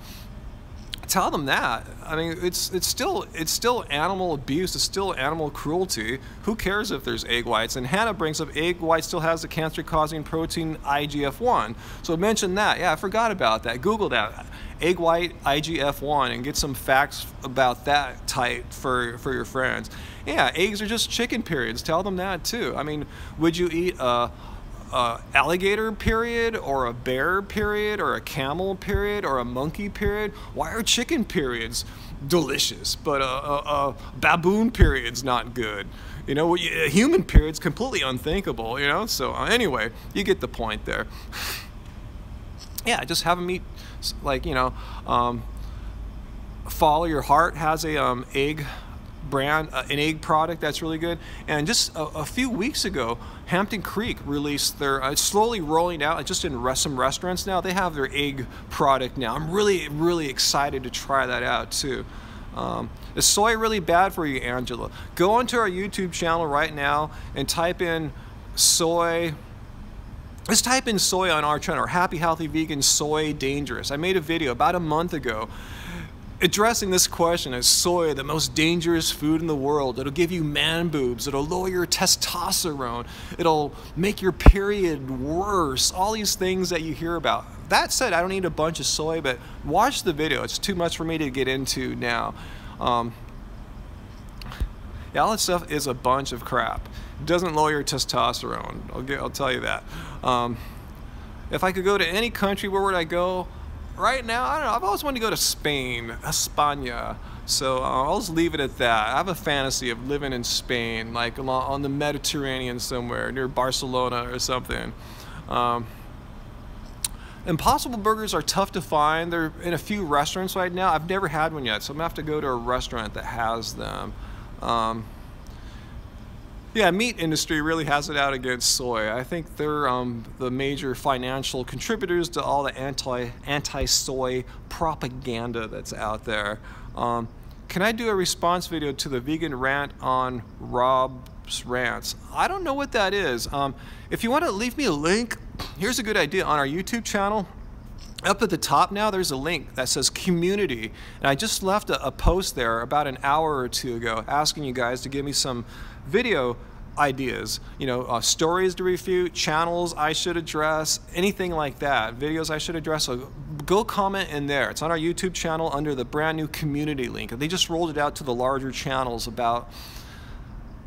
A: Tell them that. I mean, it's still animal abuse. It's still animal cruelty. Who cares if there's egg whites? And Hannah brings up egg white still has the cancer-causing protein IGF-1. So mention that. Yeah, I forgot about that. Google that. Egg white IGF-1 and get some facts about that tight for your friends. Yeah, eggs are just chicken periods. Tell them that too. I mean, would you eat a alligator period, or a bear period, or a camel period, or a monkey period? Why are chicken periods delicious, but a baboon period's not good? A human period's completely unthinkable, So anyway, you get the point there. Yeah, just have them eat, Follow Your Heart has a egg brand, an egg product that's really good. And just a few weeks ago, Hampton Creek released their, it's slowly rolling out, just in some restaurants now, they have their egg product now. I'm really, really excited to try that out too. Is soy really bad for you, Angela? Go onto our YouTube channel right now and type in soy. Just type in soy on our channel, or Happy Healthy Vegan Soy Dangerous. I made a video about a month ago addressing this question: is soy the most dangerous food in the world? It'll give you man boobs, it'll lower your testosterone, it'll make your period worse, all these things that you hear about. That said, I don't eat a bunch of soy, but watch the video. It's too much for me to get into now. Yeah, all that stuff is a bunch of crap. It doesn't lower your testosterone. I'll tell you that. If I could go to any country, where would I go? Right now, I don't know. I've always wanted to go to Spain, España. So I'll just leave it at that. I have a fantasy of living in Spain, like on the Mediterranean somewhere, near Barcelona or something. Impossible Burgers are tough to find. They're in a few restaurants right now. I've never had one yet, so I'm going to have to go to a restaurant that has them. Yeah, meat industry really has it out against soy. I think they're the major financial contributors to all the anti-soy propaganda that's out there. Can I do a response video to the vegan rant on Rob's Rants? I don't know what that is. If you want to leave me a link, here's a good idea. On our YouTube channel, up at the top now, there's a link that says community. And I just left a post there about an hour or two ago asking you guys to give me some video ideas, stories to refute, channels I should address, anything like that, videos I should address. So go comment in there. It's on our YouTube channel under the brand new community link. They just rolled it out to the larger channels about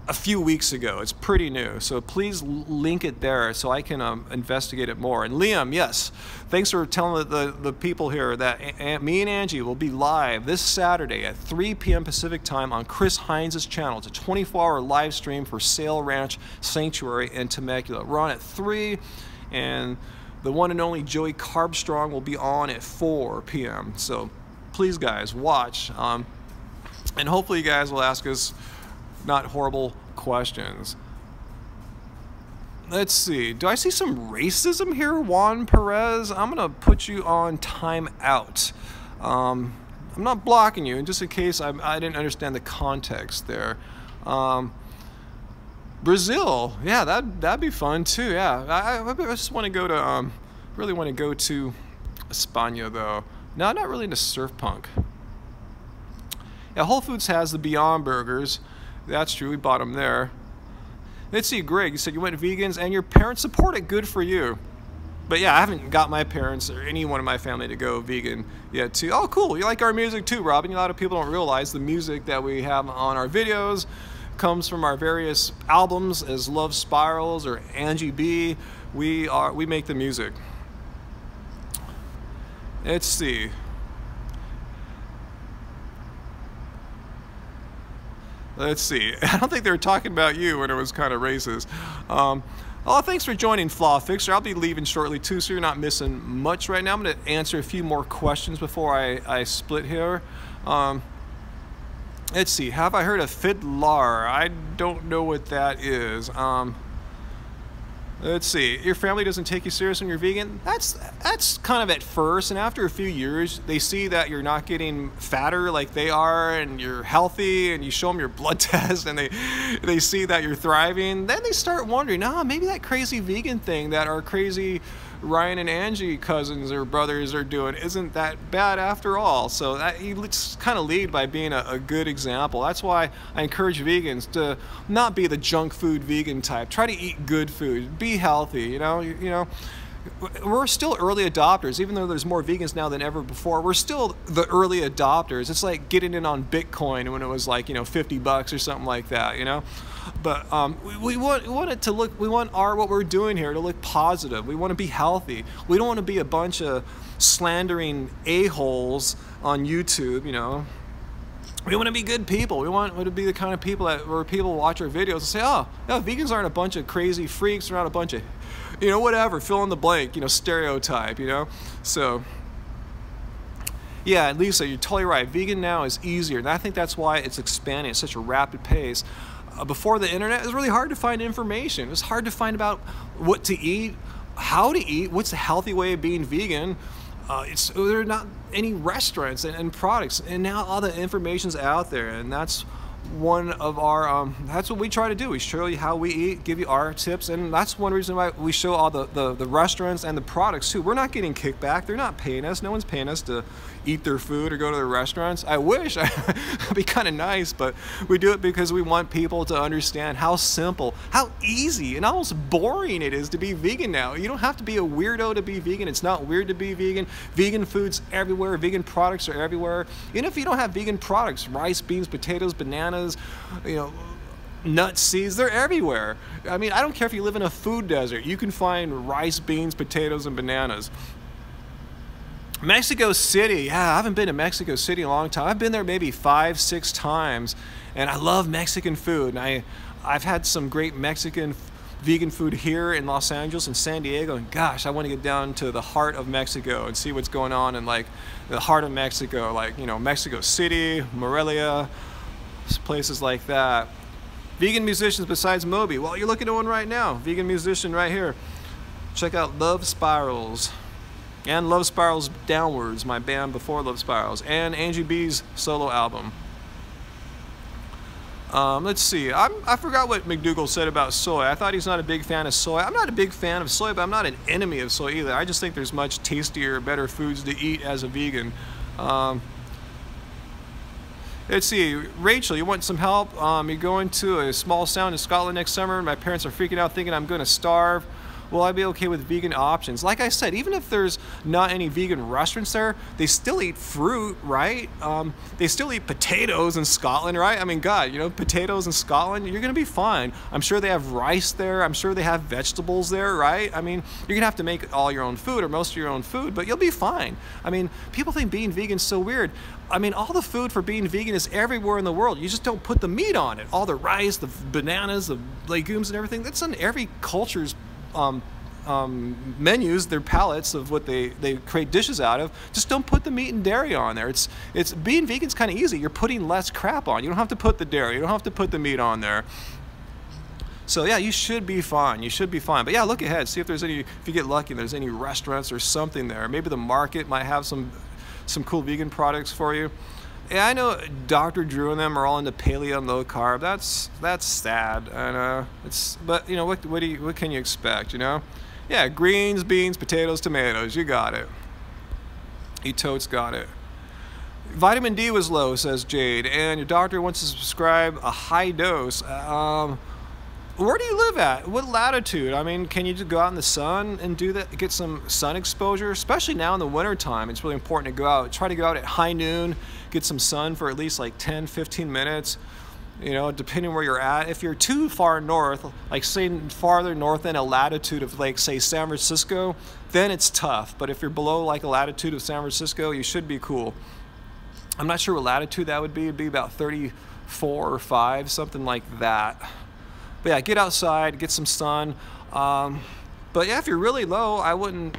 A: a few weeks ago. It's pretty new, so please link it there so I can investigate it more. And Liam, yes, thanks for telling the people here that me and Angie will be live this Saturday at 3 p.m. Pacific time on Chris Hines' channel. It's a 24-hour live stream for Sail Ranch Sanctuary in Temecula. We're on at 3, and the one and only Joey Carbstrong will be on at 4 p.m. So please, guys, watch, and hopefully you guys will ask us not horrible questions. Let's see. Do I see some racism here, Juan Perez? I'm going to put you on timeout. I'm not blocking you, just in case I didn't understand the context there. Brazil, yeah, that'd be fun too. Yeah, I just want to go to really want to go to España though. No, I'm not really into surf punk. Yeah, Whole Foods has the Beyond Burgers. That's true, we bought them there. Let's see, Greg, you said you went vegans and your parents support it. Good for you. But yeah, I haven't got my parents or anyone in my family to go vegan yet too. Oh, cool, you like our music too, Robin. A lot of people don't realize the music that we have on our videos comes from our various albums as Love Spirals or Angie B. We make the music. Let's see. Let's see. I don't think they were talking about you when it was kind of racist. Oh, thanks for joining Flaw Fixer. I'll be leaving shortly too, so you're not missing much right now. I'm going to answer a few more questions before I split here. Let's see. Have I heard of Fiddlar? I don't know what that is. Let's see. Your family doesn't take you serious when you're vegan? That's kind of at first, and after a few years, they see that you're not getting fatter like they are, and you're healthy, and you show them your blood test, and they see that you're thriving. Then they start wondering, maybe that crazy vegan thing that our crazy Ryan and Angie cousins or brothers are doing isn't that bad after all. So you kind of lead by being a good example. That's why I encourage vegans to not be the junk food vegan type. Try to eat good food. Be healthy. You know, we're still early adopters. Even though there's more vegans now than ever before, we're still the early adopters. It's like getting in on Bitcoin when it was like, $50 or something like that. But we want it to look. We want what we're doing here to look positive. We want to be healthy. We don't want to be a bunch of slandering a-holes on YouTube. We want to be good people. We want to be the kind of people where people watch our videos and say, "Oh, no, vegans aren't a bunch of crazy freaks. They're not a bunch of, whatever. Fill in the blank. Stereotype. So." Yeah, Lisa, you're totally right. Vegan now is easier, and I think that's why it's expanding at such a rapid pace. Before the internet, it was really hard to find information. It was hard to find about what to eat, how to eat, what's the healthy way of being vegan. There are not any restaurants and products, and now all the information's out there, and that's one of our that's what we try to do. We show you how we eat, give you our tips, and that's one reason why we show all the restaurants and the products too. We're not getting kickback. They're not paying us. No one's paying us to eat their food or go to the restaurants. I wish. It'd be kind of nice, but we do it because we want people to understand how simple, how easy, and almost boring it is to be vegan now. You don't have to be a weirdo to be vegan. It's not weird to be vegan. Vegan food's everywhere. Vegan products are everywhere. Even if you don't have vegan products, rice, beans, potatoes, bananas, you know, nuts, seeds, they're everywhere. I mean, I don't care if you live in a food desert. You can find rice, beans, potatoes, and bananas. Mexico City, yeah, I haven't been to Mexico City in a long time. I've been there maybe 5-6 times, and I love Mexican food. And I've had some great Mexican vegan food here in Los Angeles and San Diego, and gosh, I want to get down to the heart of Mexico and see what's going on in like the heart of Mexico, like, you know, Mexico City, Morelia, places like that. Vegan musicians besides Moby. Well, you're looking at one right now. Vegan musician right here. Check out Love Spirals. And Love Spirals Downwards, my band before Love Spirals. And Angie B's solo album. Let's see. I forgot what McDougall said about soy. I thought he's not a big fan of soy. I'm not a big fan of soy, but I'm not an enemy of soy either. I just think there's much tastier, better foods to eat as a vegan. Let's see, Rachel, you want some help? You're going to a small town in Scotland next summer. My parents are freaking out thinking I'm going to starve. Will I be okay with vegan options? Like I said, even if there's not any vegan restaurants there, they still eat fruit, right? They still eat potatoes in Scotland, right? I mean, God, you know, potatoes in Scotland, you're going to be fine. I'm sure they have rice there. I'm sure they have vegetables there, right? I mean, you're going to have to make all your own food or most of your own food, but you'll be fine. I mean, people think being vegan is so weird. I mean, all the food for being vegan is everywhere in the world. You just don't put the meat on it. All the rice, the bananas, the legumes and everything, that's on every culture's menus, their palettes of what they create dishes out of. Just don't put the meat and dairy on there. It's being vegan's kind of easy. You're putting less crap on. You don't have to put the dairy. You don't have to put the meat on there. So yeah, you should be fine. You should be fine. But yeah, look ahead. See if there's any. If you get lucky, there's any restaurants or something there. Maybe the market might have some cool vegan products for you. Yeah, I know Dr. Drew and them are all into paleo and low carb. That's sad. And but you know what can you expect? You know. Yeah, greens, beans, potatoes, tomatoes. You got it. You totes got it. Vitamin D was low, says Jade, and your doctor wants to prescribe a high dose. Where do you live at? What latitude? I mean, can you just go out in the sun and do that? Get some sun exposure, especially now in the winter time. It's really important to go out. Try to go out at high noon, get some sun for at least like 10, 15 minutes. You know, depending where you're at. If you're too far north, like say farther north than a latitude of like say San Francisco, then it's tough. But if you're below like a latitude of San Francisco, you should be cool. I'm not sure what latitude that would be. It'd be about 34 or 5, something like that. But yeah, get outside, get some sun. But yeah, if you're really low, I wouldn't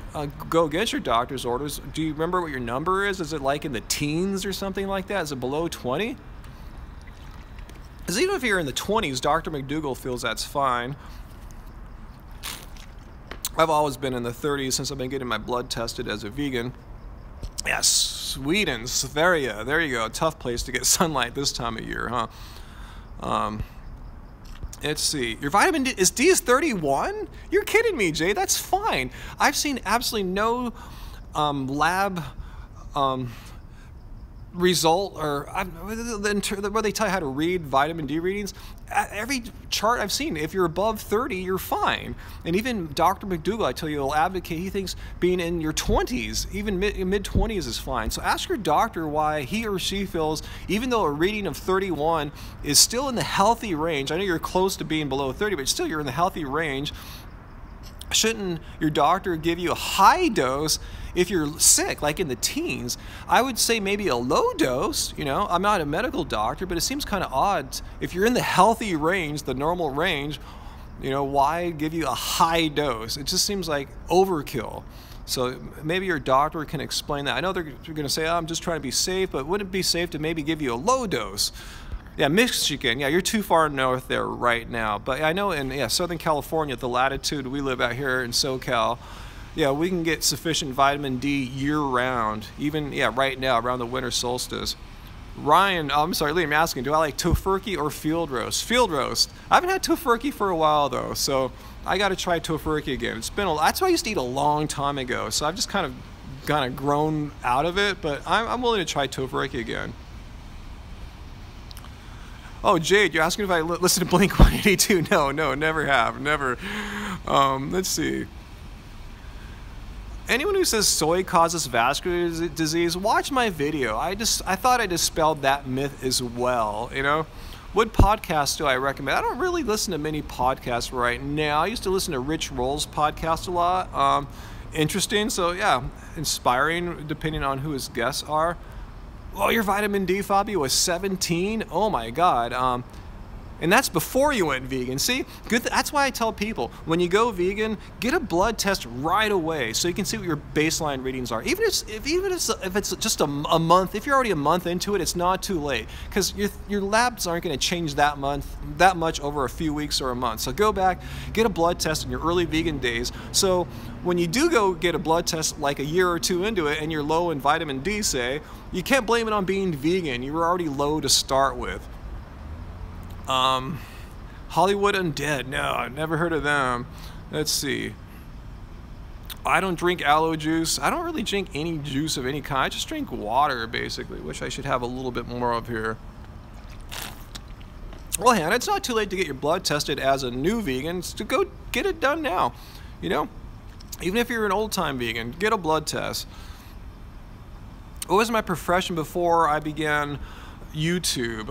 A: go against your doctor's orders. Do you remember what your number is? Is it like in the teens or something like that? Is it below 20? Because even if you're in the 20s, Dr. McDougall feels that's fine. I've always been in the 30s since I've been getting my blood tested as a vegan. Yes, Sweden, Sverige, there you go. Tough place to get sunlight this time of year, huh? Let's see. Your vitamin D is 31? You're kidding me, Jay. That's fine. I've seen absolutely no lab result or where they tell you how to read vitamin D readings. Every chart I've seen, if you're above 30, you're fine. And even Dr. McDougall, I tell you, will advocate. He thinks being in your 20s, even mid-20s is fine. So ask your doctor why he or she feels, even though a reading of 31 is still in the healthy range. I know you're close to being below 30, but still you're in the healthy range. Shouldn't your doctor give you a high dose if you're sick, like in the teens? I would say maybe a low dose. You know, I'm not a medical doctor, but it seems kind of odd. If you're in the healthy range, the normal range, you know, why give you a high dose? It just seems like overkill. So maybe your doctor can explain that. I know they're going to say, oh, I'm just trying to be safe, but wouldn't it be safe to maybe give you a low dose? Yeah, Michigan. Yeah, you're too far north there right now. But I know in Southern California, the latitude we live out here in SoCal, yeah, we can get sufficient vitamin D year-round. Even right now around the winter solstice. Ryan, I'm sorry, Liam asking, do I like tofurkey or field roast? Field roast. I haven't had tofurkey for a while though, so I got to try tofurkey again. That's what I used to eat a long time ago, so I've just kind of grown out of it, but I'm willing to try tofurkey again. Oh, Jade, you're asking if I listen to Blink-182? No, never have, never. Let's see. Anyone who says soy causes vascular disease, watch my video. I thought I dispelled that myth as well, you know? What podcasts do I recommend? I don't really listen to many podcasts right now. I used to listen to Rich Roll's podcast a lot. Interesting, so yeah, inspiring depending on who his guests are. Oh, your vitamin D, Fabio, was 17? Oh my God. And that's before you went vegan. See, that's why I tell people, when you go vegan, get a blood test right away so you can see what your baseline readings are. Even if it's just a month, if you're already a month into it, it's not too late, because your labs aren't going to change that much over a few weeks or a month. So go back, get a blood test in your early vegan days. So when you do go get a blood test like a year or two into it and you're low in vitamin D, say, you can't blame it on being vegan. You were already low to start with. Hollywood Undead. No, I've never heard of them. Let's see. I don't drink aloe juice. I don't really drink any juice of any kind. I just drink water, basically, which I should have a little bit more of here. Well, Hannah, it's not too late to get your blood tested as a new vegan. So go get it done now. You know, even if you're an old-time vegan, get a blood test. What was my profession before I began YouTube?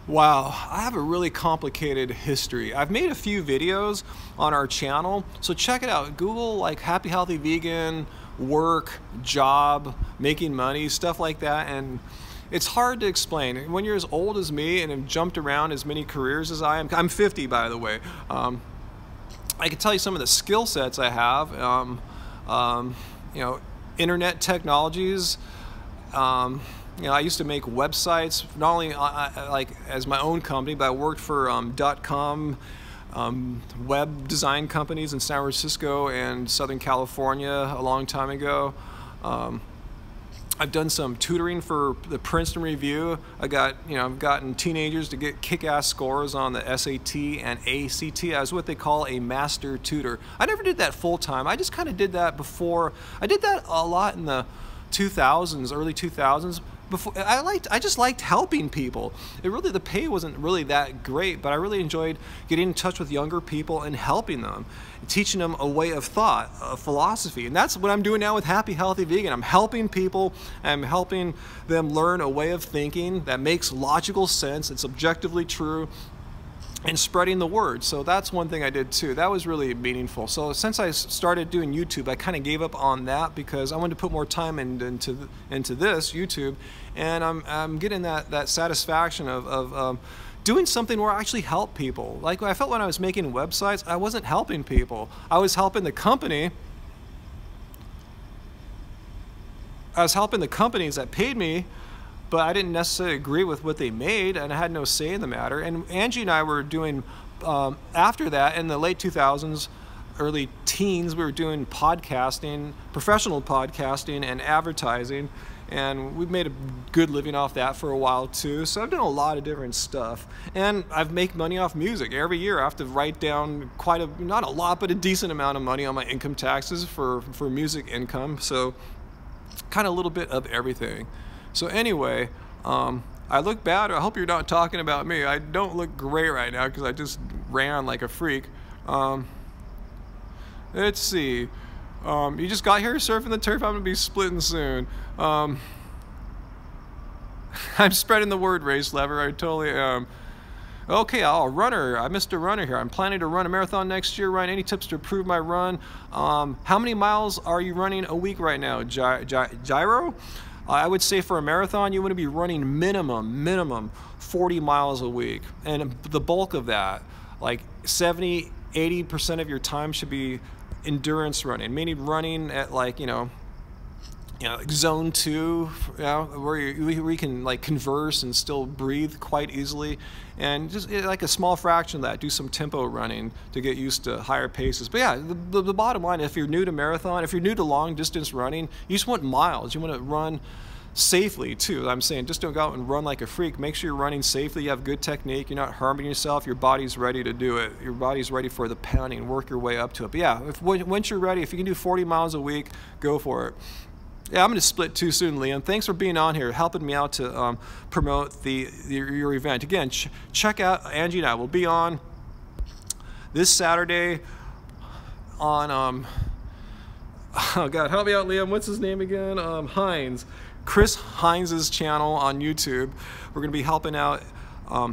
A: Wow, I have a really complicated history. I've made a few videos on our channel, so check it out. Google like happy, healthy vegan, work, job, making money, stuff like that, and it's hard to explain. When you're as old as me and have jumped around as many careers as I am, I'm 50 by the way, I can tell you some of the skill sets I have. You know, internet technologies, you know, I used to make websites, not only like as my own company, but I worked for .com web design companies in San Francisco and Southern California a long time ago. I've done some tutoring for the Princeton Review. I've gotten teenagers to get kick-ass scores on the SAT and ACT. I was what they call a master tutor. I never did that full time. I just kind of did that before. I did that a lot in the 2000s, early 2000s. I just liked helping people. The pay wasn't really that great, but I really enjoyed getting in touch with younger people and helping them, teaching them a way of thought, a philosophy. And that's what I'm doing now with Happy Healthy Vegan. I'm helping people. I'm helping them learn a way of thinking that makes logical sense. It's objectively true. And spreading the word. So that's one thing I did too. That was really meaningful. So since I started doing YouTube, I kind of gave up on that because I wanted to put more time into this YouTube, and I'm getting that satisfaction of doing something where I actually help people. Like I felt when I was making websites, I wasn't helping people. I was helping the company. I was helping the companies that paid me, but I didn't necessarily agree with what they made, and I had no say in the matter. And Angie and I were doing, after that, in the late 2000s, early teens, we were doing podcasting, professional podcasting and advertising, and we made a good living off that for a while too. So I've done a lot of different stuff, and I've made money off music. Every year I have to write down not a lot, but a decent amount of money on my income taxes for music income. So kind of a little bit of everything. So anyway, I look bad. I hope you're not talking about me. I don't look great right now because I just ran like a freak. Let's see. You just got here surfing the turf. I'm going to be splitting soon. I'm spreading the word, Race Lever. I totally am. Okay, a runner. I missed a runner here. I'm planning to run a marathon next year. Ryan, any tips to improve my run? How many miles are you running a week right now, Gyro? I would say for a marathon, you want to be running minimum 40 miles a week. And the bulk of that, like 70, 80% of your time should be endurance running, meaning running at like, like zone 2, where you can like converse and still breathe quite easily, and just like a small fraction of that, do some tempo running to get used to higher paces. But yeah, the bottom line, if you're new to marathon, if you're new to long distance running, you just want miles. You want to run safely too. I'm saying just don't go out and run like a freak. Make sure you're running safely, you have good technique, you're not harming yourself, your body's ready to do it. Your body's ready for the pounding, work your way up to it. But yeah, once you're ready, if you can do 40 miles a week, go for it. Yeah, I'm going to split too soon, Liam. Thanks for being on here, helping me out to promote your event. Again, check out Angie and I. We'll be on this Saturday on, oh God, help me out, Liam. What's his name again? Hines. Chris Hines' channel on YouTube. We're going to be helping out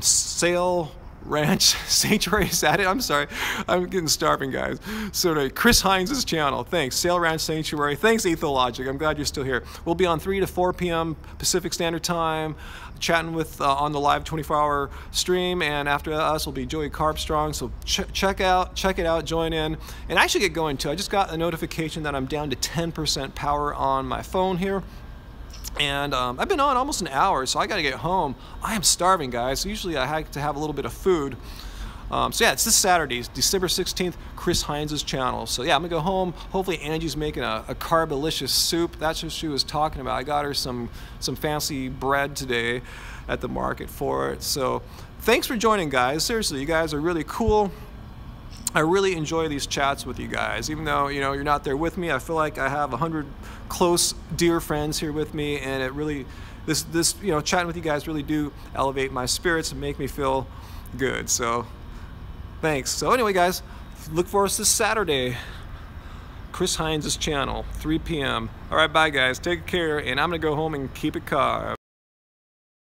A: Sail Ranch Sanctuary. Is that it? I'm sorry. I'm getting starving, guys. So anyway, Chris Hines' channel. Thanks. Sail Ranch Sanctuary. Thanks, Ethologic. I'm glad you're still here. We'll be on 3 to 4 p.m. Pacific Standard Time, chatting with on the live 24-hour stream. And after us will be Joey Carpstrong. So check it out, join in. And I should get going too. I just got a notification that I'm down to 10% power on my phone here. And I've been on almost an hour, so I got to get home. I am starving, guys. So usually I like to have a little bit of food. So yeah, it's this Saturday, December 16th, Chris Hines' channel. So yeah, I'm going to go home. Hopefully Angie's making a carbolicious soup. That's what she was talking about. I got her some fancy bread today at the market for it. So thanks for joining, guys. Seriously, you guys are really cool. I really enjoy these chats with you guys. Even though, you know, you're not there with me, I feel like I have 100 close, dear friends here with me, and it really, this you know, chatting with you guys really do elevate my spirits and make me feel good. So, thanks. So anyway, guys, look for us this Saturday. Chris Hines' channel, 3 p.m. All right, bye, guys. Take care, and I'm gonna go home and keep it carb.